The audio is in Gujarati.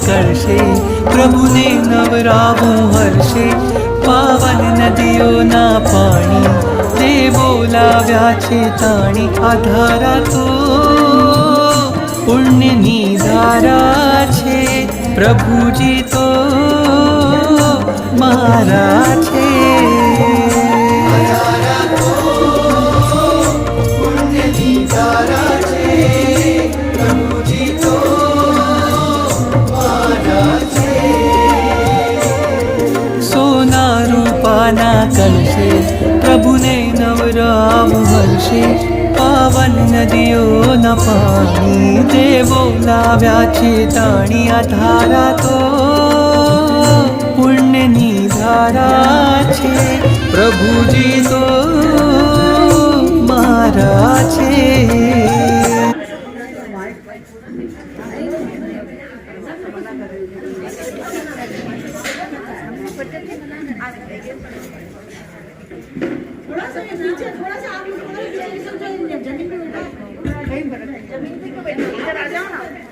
કરશે, પ્રભુને નવરાવું હર્ષે. પાવન નદીઓના પાણી તે બોલાવ્યા છે તાણી. આ ધારા તો પુણ્યની ધારા છે, પ્રભુજી તો મારા છે. સોના રૂપાના કલશે, પ્રભુને નવરાવું હર્ષે. પાવન નદીઓના પાણી તે બોલાવ્યા છે તાણી. આ ધારા તો પુણ્યની ધારા છે, પ્રભુજી તો મારા છે. थोड़ा सा नीचे, थोड़ा सा आप लोग जमीन पे बैठो, जमीन पे क्यों बैठे, इधर आ जाओ ना.